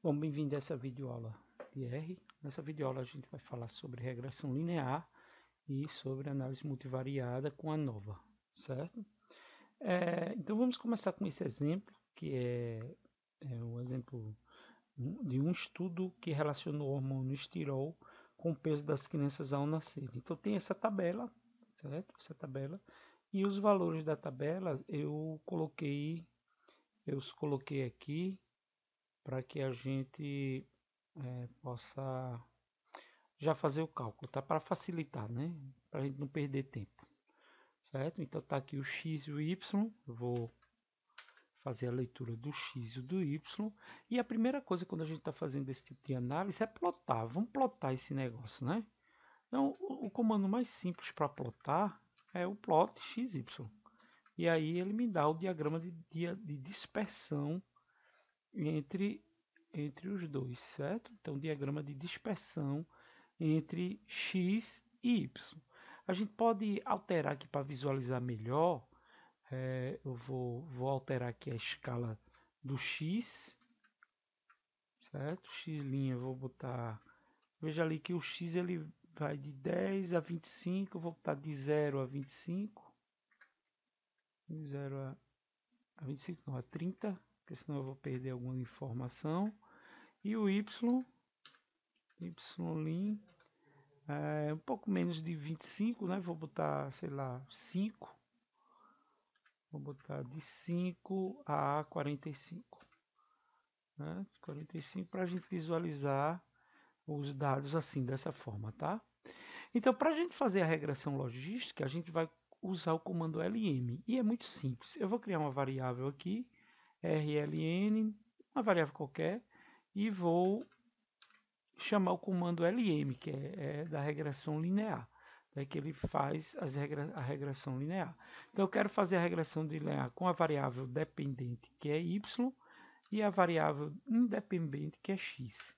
Bom, bem-vindo a essa videoaula de R. Nessa videoaula a gente vai falar sobre regressão linear e sobre análise multivariada com a ANOVA, certo? Então vamos começar com esse exemplo, que é um exemplo de um estudo que relacionou o hormônio estirol com o peso das crianças ao nascer. Então tem essa tabela, certo? Essa tabela. E os valores da tabela eu coloquei aqui para que a gente possa já fazer o cálculo, tá? Para facilitar, né? Para a gente não perder tempo, certo? Então tá aqui o x e o y, eu vou fazer a leitura do x e do y, e a primeira coisa quando a gente está fazendo esse tipo de análise é plotar, vamos plotar esse negócio, né? Então o comando mais simples para plotar é o plot xy, e aí ele me dá o diagrama de dispersão entre os dois, certo? Então diagrama de dispersão entre x e y. A gente pode alterar aqui para visualizar melhor. Eu vou alterar aqui a escala do x, certo? X', eu vou botar. Veja ali que o x ele vai de 10 a 25, eu vou botar de 0 a 25. De 0 a 25, não, a 30, porque senão eu vou perder alguma informação. E o y, y' um pouco menos de 25, né? Vou botar, sei lá, 5. Vou botar de 5 a 45, né? 45 para a gente visualizar os dados assim, dessa forma, tá? Então, para a gente fazer a regressão logística, a gente vai usar o comando lm. E é muito simples. Eu vou criar uma variável aqui, rln, uma variável qualquer, e vou chamar o comando lm, que é da regressão linear, né, que ele faz a regressão linear. Então eu quero fazer a regressão linear com a variável dependente, que é y, e a variável independente, que é x.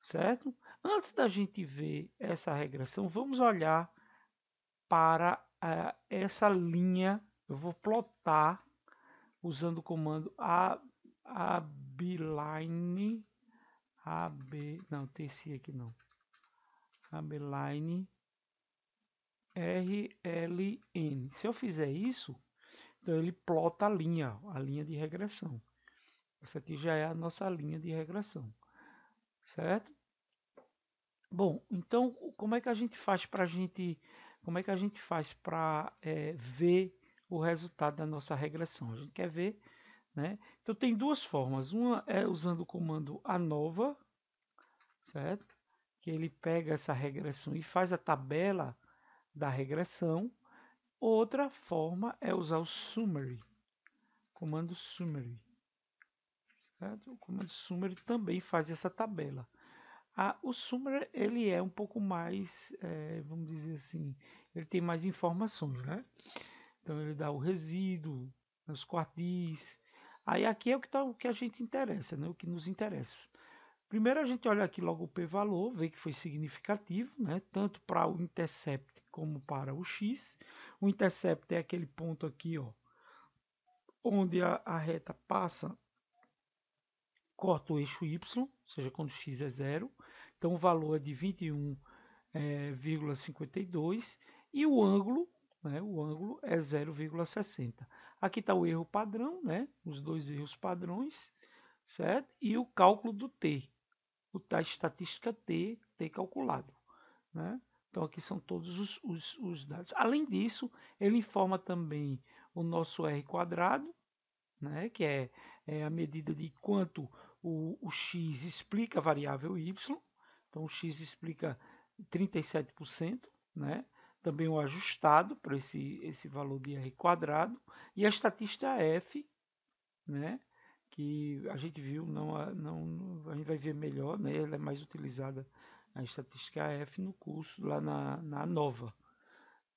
Certo? Antes da gente ver essa regressão, vamos olhar para essa linha. Eu vou plotar usando o comando abline. Não, tem esse aqui não. Abline RLN. Se eu fizer isso, então ele plota a linha de regressão. Essa aqui já é a nossa linha de regressão, certo? Bom, então como é que a gente faz para ver o resultado da nossa regressão? A gente quer ver, né? Então tem duas formas. Uma é usando o comando ANOVA, certo? Que ele pega essa regressão e faz a tabela da regressão. Outra forma é usar o summary, comando summary, certo? O comando summary também faz essa tabela. O summary ele é um pouco mais, vamos dizer assim, ele tem mais informações, né? Então ele dá o resíduo, os quartis. Aí aqui é o que a gente interessa, né? O que nos interessa. Primeiro a gente olha aqui logo o p-valor, vê que foi significativo, né? Tanto para o intercept como para o x. O intercept é aquele ponto aqui, ó, onde a reta passa, corta o eixo y, ou seja, quando x é zero. Então o valor é de 21,52 e o ângulo, né, é 0,60. Aqui está o erro padrão, né, os dois erros padrões, certo? E o cálculo do t, da estatística t calculado, né? Então aqui são todos os dados. Além disso, ele informa também o nosso R quadrado, né, que é a medida de quanto o x explica a variável y. Então o x explica 37%, né? Também o ajustado para esse valor de R quadrado. E a estatística F, né? Que a gente viu, a gente vai ver melhor, né? Ela é mais utilizada, a estatística F, no curso lá na Nova,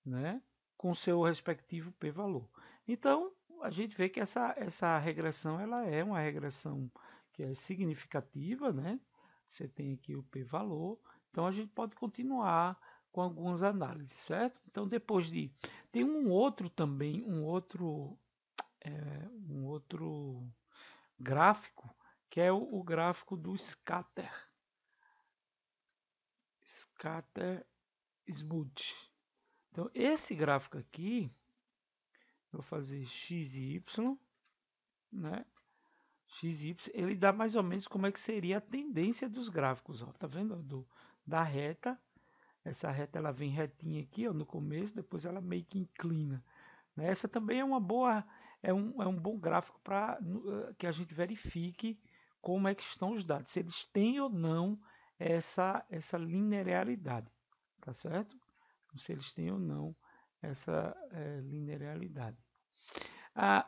né? Com seu respectivo p-valor. Então, a gente vê que essa regressão ela é uma regressão que é significativa, né? Você tem aqui o p-valor, então a gente pode continuar com algumas análises, certo? Então, depois de... Tem um outro também, um outro gráfico, que é o gráfico do scatter. Scatter smooth. Então, esse gráfico aqui, vou fazer x e y, né? X e y, ele dá mais ou menos como é que seria a tendência dos gráficos, ó. Tá vendo? Da reta, essa reta ela vem retinha aqui, ó, no começo, depois ela meio que inclina, né? Essa também é uma boa, é um bom gráfico para que a gente verifique como é que estão os dados, se eles têm ou não essa linearidade, tá certo? Se eles têm ou não essa linearidade.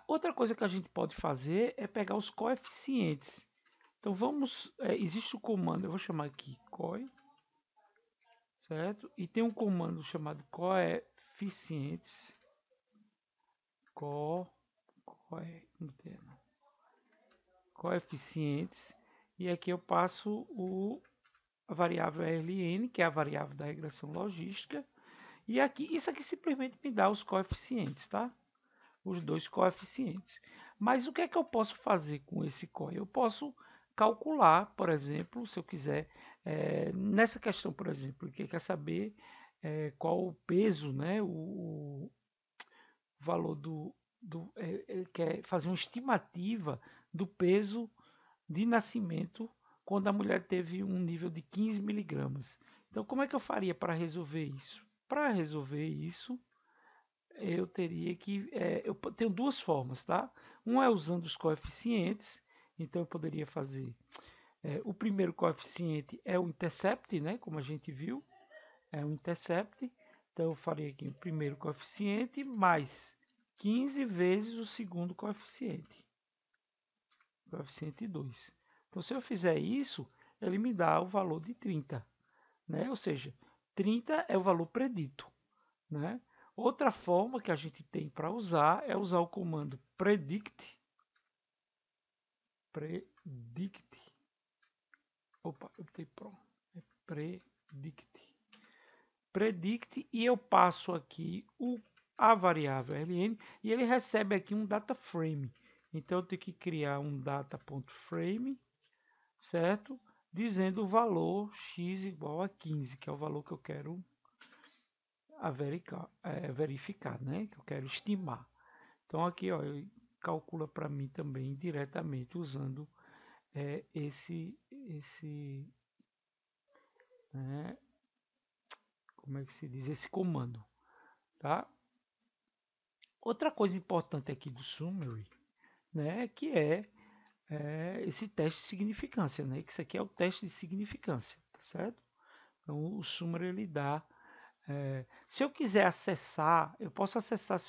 Outra coisa que a gente pode fazer é pegar os coeficientes. Então vamos, existe o comando, eu vou chamar aqui coi, certo? E tem um comando chamado coeficientes, coeficientes, e aqui eu passo a variável ln, que é a variável da regressão logística, e aqui isso aqui simplesmente me dá os coeficientes, tá? Os dois coeficientes. Mas o que é que eu posso fazer com esse COI? Eu posso calcular, por exemplo, se eu quiser, nessa questão, por exemplo, que quer saber qual o peso, né, o valor quer fazer uma estimativa do peso de nascimento quando a mulher teve um nível de 15 miligramas. Então, como é que eu faria para resolver isso? Para resolver isso, eu teria que. Eu tenho duas formas, tá? Uma é usando os coeficientes, então eu poderia fazer. O primeiro coeficiente é o intercept, né? Como a gente viu, é o intercept. Então eu faria aqui o primeiro coeficiente mais 15 vezes o segundo coeficiente, coeficiente 2. Então se eu fizer isso, ele me dá o valor de 30, né? Ou seja, 30 é o valor predito, né? Outra forma que a gente tem para usar é usar o comando predict. Opa, eu botei pronto. Predict e eu passo aqui a variável ln e ele recebe aqui um data frame. Então eu tenho que criar um data.frame, certo? Dizendo o valor x igual a 15, que é o valor que eu quero verificar, né? Que eu quero estimar. Então aqui, ó, calcula para mim também diretamente usando esse, né, como é que se diz, esse comando, tá? Outra coisa importante aqui do summary, né, que esse teste de significância, né? Que isso aqui é o teste de significância, tá certo? Então o summary ele dá. Se eu quiser acessar, eu posso acessar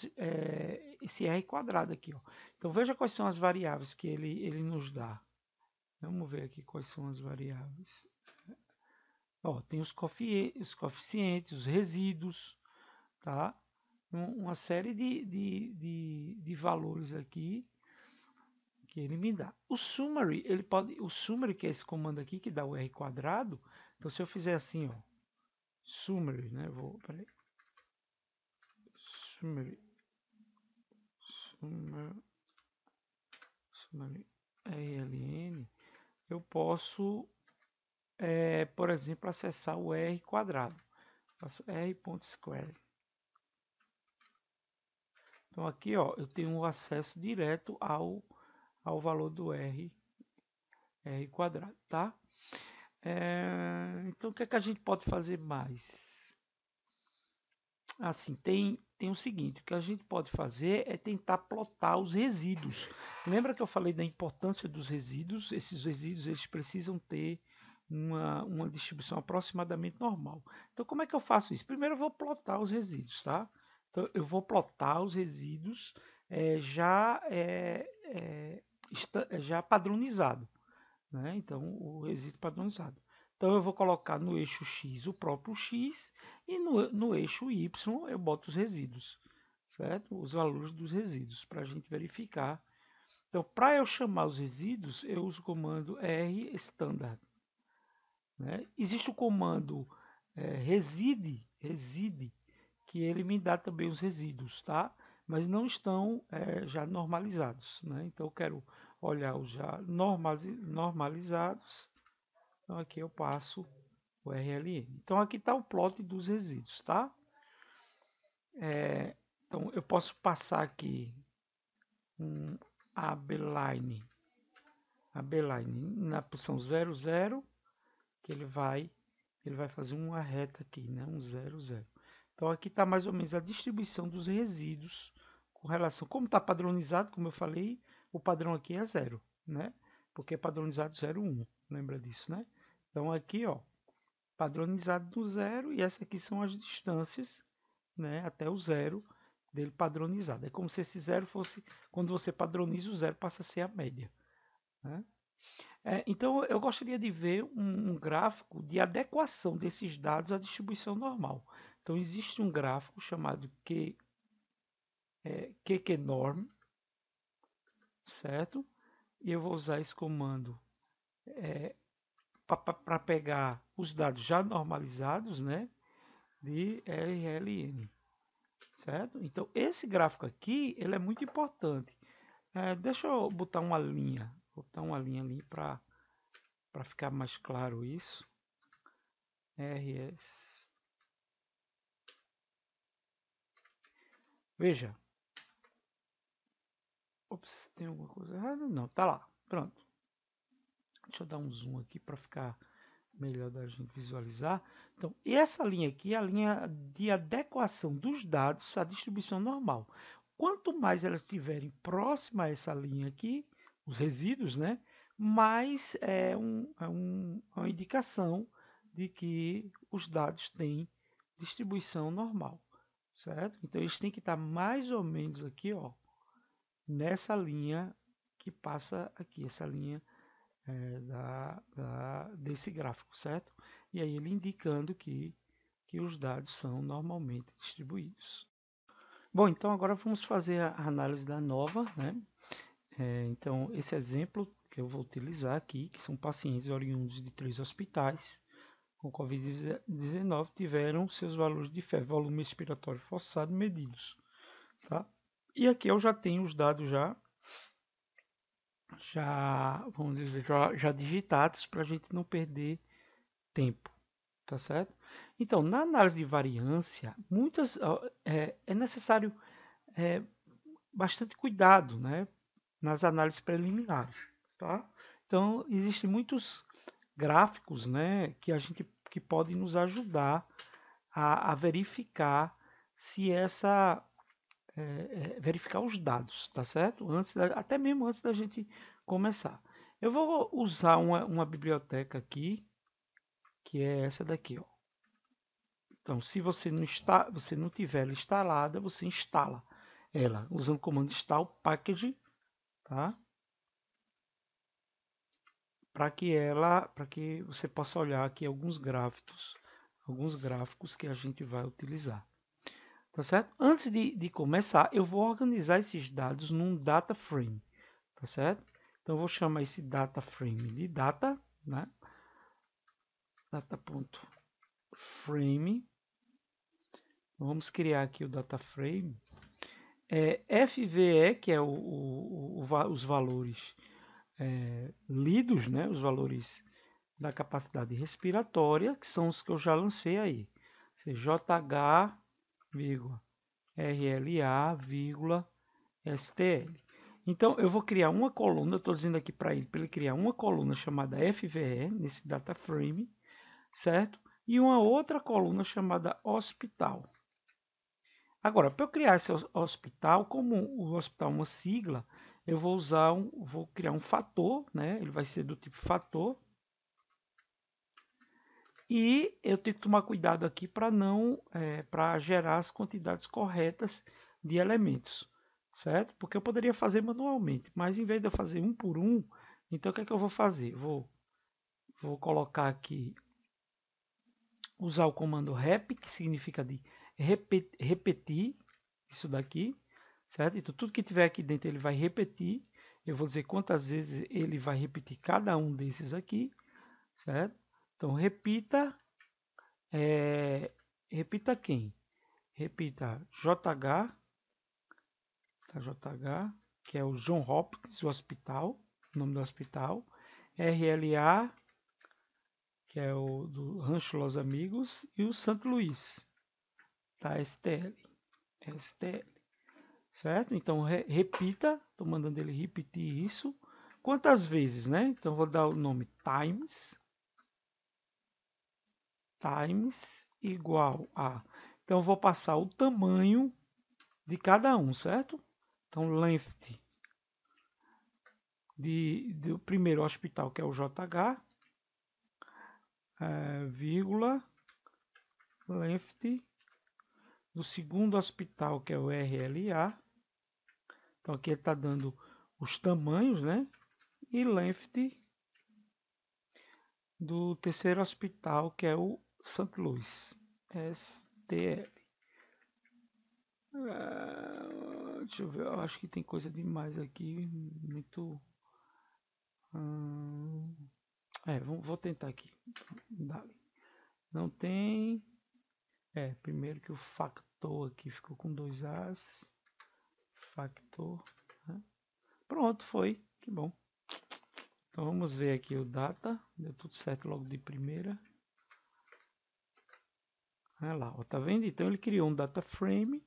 esse R quadrado aqui, ó. Então veja quais são as variáveis que ele nos dá. Vamos ver aqui quais são as variáveis. Ó, tem os coeficientes, os resíduos, tá? Uma série de valores aqui que ele me dá. O summary, o summary que é esse comando aqui que dá o R quadrado. Então se eu fizer assim, ó, summary, né? Peraí. Summary RLN, eu posso, por exemplo, acessar o R quadrado. Faço R.square. Então aqui, ó, eu tenho um acesso direto ao valor do R quadrado, tá? Então o que é que a gente pode fazer mais? Assim, tem o seguinte, o que a gente pode fazer é tentar plotar os resíduos. Lembra que eu falei da importância dos resíduos? Esses resíduos eles precisam ter uma distribuição aproximadamente normal. Então como é que eu faço isso? Primeiro eu vou plotar os resíduos, tá? Então eu vou plotar os resíduos já padronizado, né? Então o resíduo padronizado. Então eu vou colocar no eixo X o próprio X e no eixo Y eu boto os resíduos, certo? Os valores dos resíduos para a gente verificar. Então para eu chamar os resíduos eu uso o comando rstandard, né? Existe o comando reside, que ele me dá também os resíduos, tá? Mas não estão já normalizados, né? Então eu quero olhar os já normalizados, então aqui eu passo o RLN. Então aqui está o plot dos resíduos, tá? Então eu posso passar aqui um abline na posição 0, 0, que ele vai fazer uma reta aqui, né? Um 0, 0. Então aqui está mais ou menos a distribuição dos resíduos com relação, como está padronizado, como eu falei, o padrão aqui é 0, né? Porque é padronizado 0, 1, lembra disso, né? Então aqui, ó, padronizado no 0 e essa aqui são as distâncias, né, até o 0 dele padronizado. É como se esse 0 fosse, quando você padroniza, o 0 passa a ser a média, né? Então, eu gostaria de ver um gráfico de adequação desses dados à distribuição normal. Então, existe um gráfico chamado QQnorm, certo? E eu vou usar esse comando para pegar os dados já normalizados, né, de RLN, certo? Então, esse gráfico aqui, ele é muito importante. Deixa eu botar uma linha ali para ficar mais claro isso. RS. Veja. Ops, tem alguma coisa errada? Não, tá lá. Pronto. Deixa eu dar um zoom aqui para ficar melhor da gente visualizar. Então, essa linha aqui é a linha de adequação dos dados à distribuição normal. Quanto mais elas estiverem próximas a essa linha aqui, os resíduos, né, mais uma indicação de que os dados têm distribuição normal, certo? Então, eles têm que estar mais ou menos aqui, ó, nessa linha que passa aqui, essa linha desse gráfico, certo? E aí ele indicando que os dados são normalmente distribuídos. Bom, então agora vamos fazer a análise da nova, né? Então, esse exemplo que eu vou utilizar aqui, que são pacientes oriundos de 3 hospitais com Covid-19, tiveram seus valores de fé, volume expiratório forçado medidos, tá? E aqui eu já tenho os dados vamos dizer, já digitados para a gente não perder tempo, tá certo? Então, na análise de variância, é necessário bastante cuidado, né, nas análises preliminares, tá? Então, existem muitos gráficos, né, que podem nos ajudar a verificar se verificar os dados, tá certo? Até mesmo antes da gente começar. Eu vou usar uma biblioteca aqui, que é essa daqui, ó. Então, se você não tiver ela instalada, você instala ela usando o comando install package, tá? Para que você possa olhar aqui alguns gráficos que a gente vai utilizar. Tá certo? Antes de começar, eu vou organizar esses dados num data frame, tá certo? Então, eu vou chamar esse data frame de data, né? Data.frame. Vamos criar aqui o data frame. FVE, que é os valores lidos, né? Os valores da capacidade respiratória, que são os que eu já lancei aí. JH, RLA, STL. Então, eu vou criar uma coluna, eu estou dizendo aqui para ele criar uma coluna chamada FVE, nesse data frame, certo? E uma outra coluna chamada hospital. Agora, para eu criar esse hospital, como o hospital é uma sigla, eu vou criar um fator, né? Ele vai ser do tipo fator. E eu tenho que tomar cuidado aqui para gerar as quantidades corretas de elementos, certo? Porque eu poderia fazer manualmente, mas em vez de eu fazer um por um, então o que é que eu vou fazer? Vou colocar aqui, usar o comando rep, que significa de repetir isso daqui, certo? Então tudo que tiver aqui dentro ele vai repetir. Eu vou dizer quantas vezes ele vai repetir cada um desses aqui, certo? Então repita repita quem? Repita JH, tá? JH, que é o John Hopkins, o hospital, nome do hospital. RLA, que é o do Rancho Los Amigos, e o Santo Luís, tá? STL, STL, certo? Então repita, estou mandando ele repetir isso. Quantas vezes, né? Então vou dar o nome times igual a. Então vou passar o tamanho de cada um, certo? Então length do primeiro hospital, que é o JH, vírgula, length do segundo hospital, que é o RLA. Então aqui ele está dando os tamanhos, né? E length do terceiro hospital, que é o St. Louis, STL. Deixa eu ver, eu acho que tem coisa demais aqui, muito... vou tentar aqui. Não tem... primeiro que o factor aqui ficou com 2 As. Factor. Né? Pronto, foi. Que bom. Então vamos ver aqui o data. Deu tudo certo logo de primeira. Olha lá, ó, tá vendo? Então ele criou um data frame,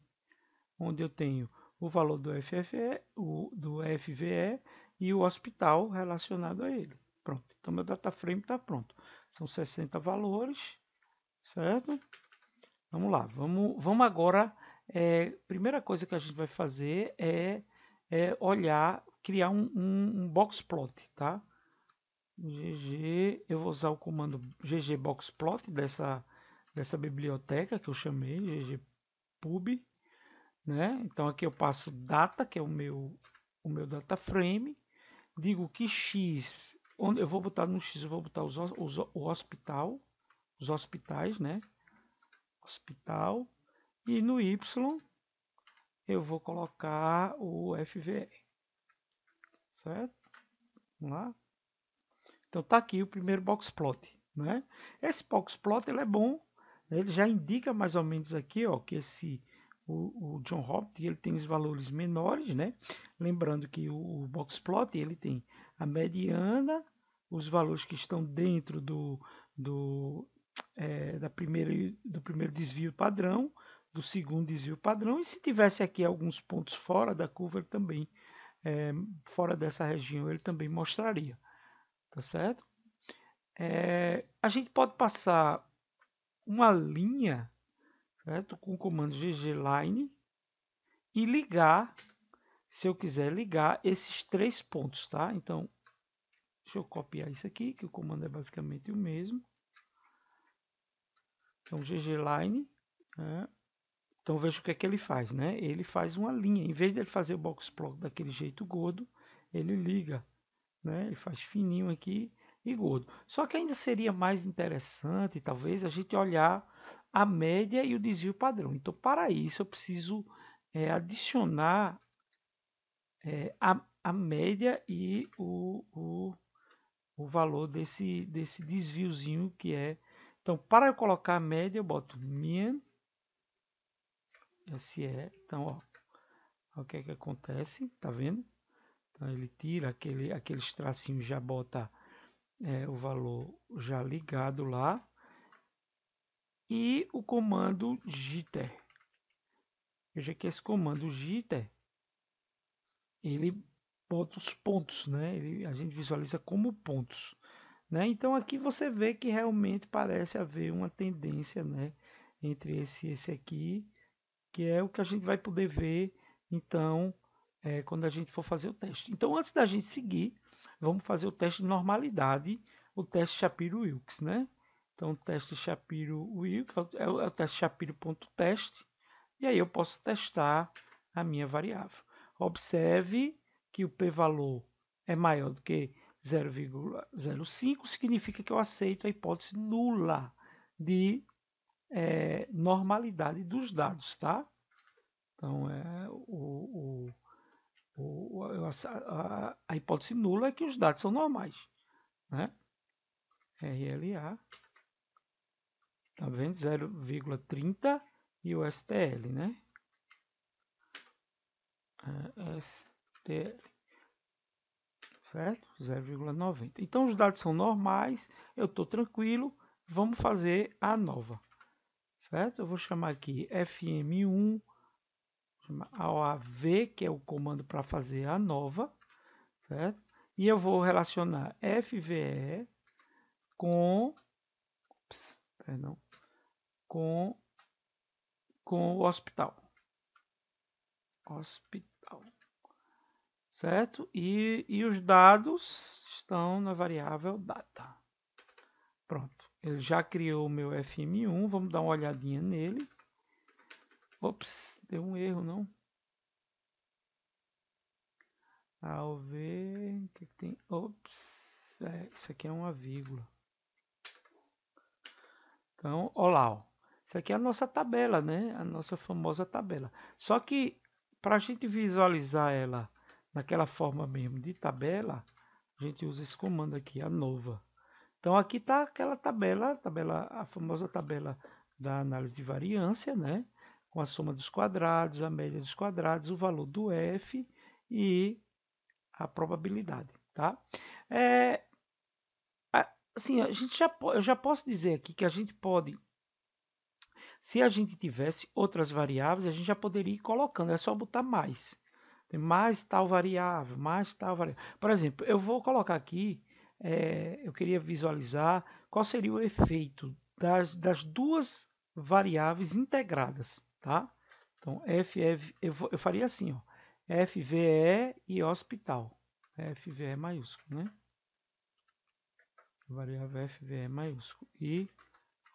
onde eu tenho o valor do FFE, do FVE e o hospital relacionado a ele. Pronto. Então meu data frame está pronto. São 60 valores, certo? Vamos lá. Vamos agora. Primeira coisa que a gente vai fazer é olhar, criar um box plot, tá? Eu vou usar o comando ggboxplot dessa biblioteca que eu chamei, ggpub, né? Então aqui eu passo data, que é o meu data frame, digo que x, onde eu vou botar no x, eu vou botar o hospital, os hospitais, né? Hospital, e no y eu vou colocar o FVE, certo? Vamos lá. Então tá aqui o primeiro box plot, né? Esse box plot ele é bom, ele já indica mais ou menos aqui, ó, que o John Hopkins ele tem os valores menores, né? Lembrando que o box plot ele tem a mediana, os valores que estão dentro do primeiro desvio padrão, do segundo desvio padrão, e se tivesse aqui alguns pontos fora da curva, ele também, fora dessa região, ele também mostraria, tá certo? A gente pode passar uma linha, certo? Com o comando ggline e ligar, se eu quiser ligar esses 3 pontos, tá? Então, deixa eu copiar isso aqui, que o comando é basicamente o mesmo. Então, ggline, né? Então veja o que é que ele faz, né? Ele faz uma linha, em vez de ele fazer o box plot daquele jeito gordo, ele liga, né? Ele faz fininho aqui e gordo. Só que ainda seria mais interessante, talvez, a gente olhar a média e o desvio padrão. Então, para isso, eu preciso adicionar a média e o valor desse desviozinho que é. Então, para eu colocar a média, eu boto mean SE. Então, ó, o que é que acontece? Tá vendo? Então, ele tira aqueles tracinhos, já bota o valor já ligado lá. E o comando jitter. Veja que esse comando jitter, ele bota os pontos, né? A gente visualiza como pontos. Né? Então aqui você vê que realmente parece haver uma tendência, né, entre esse aqui, que é o que a gente vai poder ver então quando a gente for fazer o teste. Então antes da gente seguir, vamos fazer o teste de normalidade, o teste Shapiro-Wilks, né? Então o teste Shapiro-Wilks é o teste Shapiro.test, e aí eu posso testar a minha variável. Observe que o p-valor é maior do que 0,05, significa que eu aceito a hipótese nula de normalidade dos dados, tá? Então, a hipótese nula é que os dados são normais, né? RLA, tá vendo? 0,30 e o STL, né? STL, certo? 0,90. Então os dados são normais, eu estou tranquilo, vamos fazer a nova, certo? Eu vou chamar aqui fm1, chamar AOV, que é o comando para fazer a nova, certo? E eu vou relacionar FVE com, perdão, com o hospital. Hospital. Certo? E os dados estão na variável data. Pronto. Ele já criou o meu FM1. Vamos dar uma olhadinha nele. Ops, deu um erro, não? Ao ver, o que tem? Ops, isso aqui é uma vírgula. Então, olha lá, ó. Isso aqui é a nossa tabela, né? A nossa famosa tabela. Só que para a gente visualizar ela naquela forma mesmo de tabela, a gente usa esse comando aqui, a nova. Então aqui está aquela tabela, a famosa tabela da análise de variância, né? Com a soma dos quadrados, a média dos quadrados, o valor do f e a probabilidade, tá? Assim, eu já posso dizer aqui que a gente pode, se a gente tivesse outras variáveis, a gente já poderia ir colocando, é só botar mais. Tem mais tal variável, mais tal variável. Por exemplo, eu vou colocar aqui, eu queria visualizar qual seria o efeito das duas variáveis integradas, tá? Então, eu faria assim, ó, FVE e hospital. FVE maiúsculo, né? Variável FVE maiúsculo e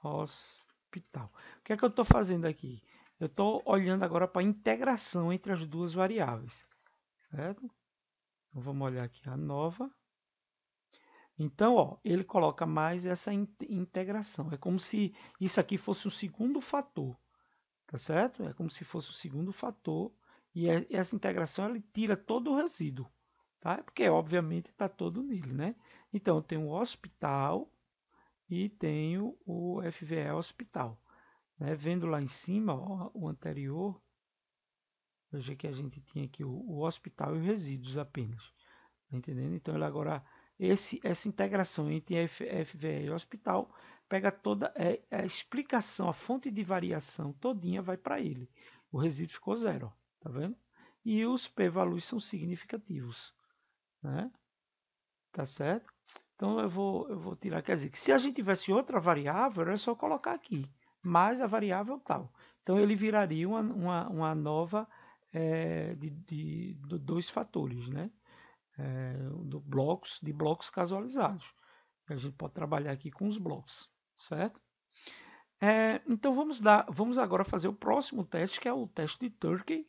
hospital. O que é que eu estou fazendo aqui? Eu estou olhando agora para a integração entre as duas variáveis, certo? Então, vamos olhar aqui a nova. Então, ó, ele coloca mais essa integração. É como se isso aqui fosse o segundo fator, tá certo? É como se fosse o segundo fator e essa integração ele tira todo o resíduo, tá? Porque obviamente está todo nele, né? Então, eu tenho o hospital e tenho o FVE hospital. Né? Vendo lá em cima, ó, o anterior, veja que a gente tinha aqui o hospital e os resíduos apenas. Tá entendendo? Então, ele agora, essa integração entre FVE e hospital pega toda a explicação, a fonte de variação todinha vai para ele. O resíduo ficou zero, ó, tá vendo? E os p-values são significativos, né? Tá certo? Então eu vou tirar, quer dizer, que se a gente tivesse outra variável, era só colocar aqui, mais a variável tal. Então ele viraria uma nova de dois fatores, né? De blocos casualizados. A gente pode trabalhar aqui com os blocos, certo? Então vamos agora fazer o próximo teste, que é o teste de Turkey,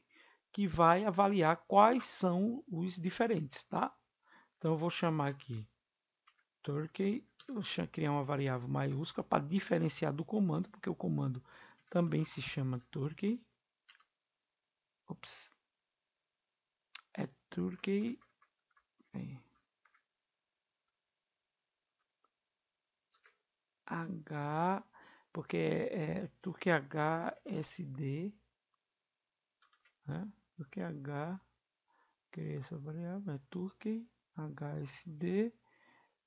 que vai avaliar quais são os diferentes, tá? Então eu vou chamar aqui Turkey, eu vou criar uma variável maiúscula para diferenciar do comando, porque o comando também se chama Turkey. Ops, é Turkey. H, porque é Turkey HSD, né? Turkey H, que é essa variável, é Turkey HSD,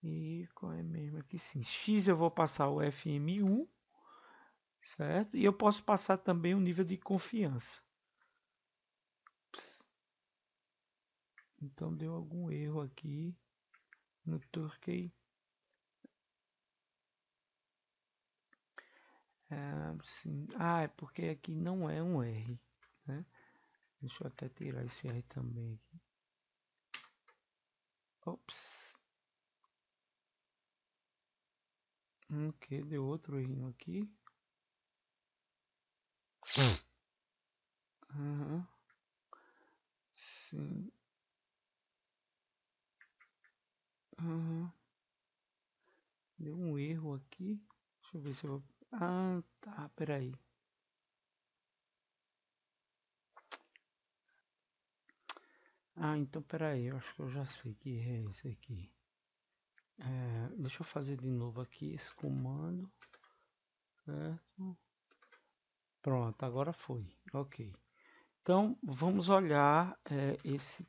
e qual é mesmo aqui sim? X eu vou passar o FM1, certo? E eu posso passar também o nível de confiança. Ups. Então deu algum erro aqui no Turkey. É porque aqui não é um R, né? Deixa eu até tirar esse R também aqui. Ops. Ok, deu outro erro aqui. Uhum. Sim. Uhum. Deu um erro aqui. Deixa eu ver se eu vou. Ah, tá. Peraí. Então peraí. Eu acho que eu já sei que é esse aqui. Deixa eu fazer de novo aqui esse comando. Certo? Pronto, agora foi. Ok. Então vamos olhar esse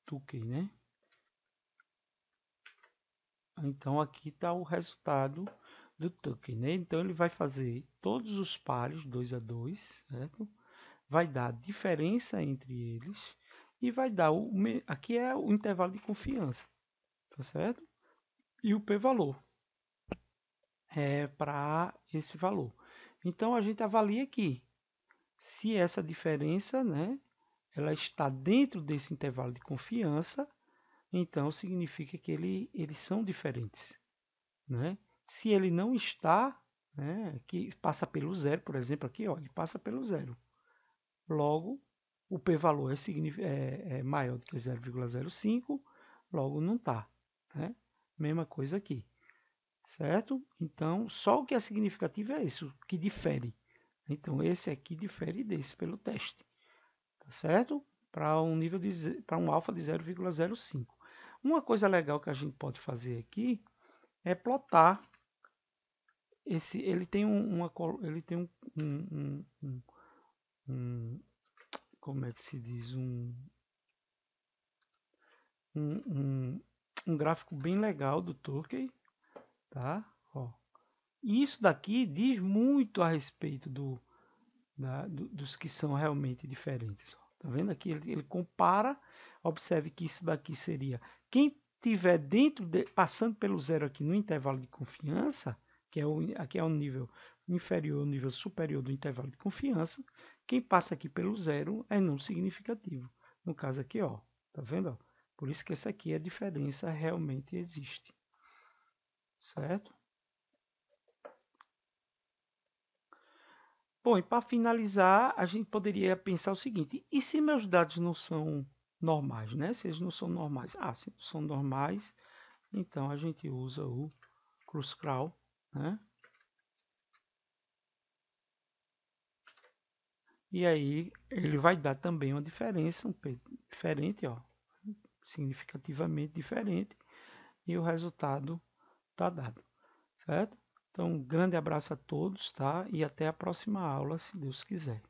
Turkey, né? Então aqui está o resultado do Turing, né? Então ele vai fazer todos os pares 2 a 2, certo? Vai dar a diferença entre eles e vai dar aqui é o intervalo de confiança, tá certo? E o p-valor é para esse valor. Então a gente avalia aqui se essa diferença, né, ela está dentro desse intervalo de confiança, então significa que eles são diferentes, né? Se ele não está, né, que passa pelo zero, por exemplo, aqui, ó, ele passa pelo zero. Logo, o p-valor é maior do que 0,05, logo não está, né? Mesma coisa aqui, certo? Então, só o que é significativo é isso, que difere. Então, esse aqui difere desse pelo teste, tá certo? Para um nível para um alfa de 0,05. Uma coisa legal que a gente pode fazer aqui é plotar ele tem ele tem um como é que se diz um, um, um gráfico bem legal do Tolkien, tá? Ó. E isso daqui diz muito a respeito dos que são realmente diferentes. Tá vendo aqui? Ele compara, observe que isso daqui seria quem tiver passando pelo zero aqui no intervalo de confiança, aqui é o nível inferior, o nível superior do intervalo de confiança. Quem passa aqui pelo zero é não significativo. No caso aqui, ó, tá vendo? Ó? Por isso que essa aqui a diferença realmente existe, certo? Bom, e para finalizar, a gente poderia pensar o seguinte: e se meus dados não são normais, né? Se eles não são normais, se não são normais, então a gente usa o Kruskal, né? E aí ele vai dar também uma diferença, um P diferente, ó, significativamente diferente, e o resultado está dado, certo? Então, um grande abraço a todos, tá? E até a próxima aula, se Deus quiser.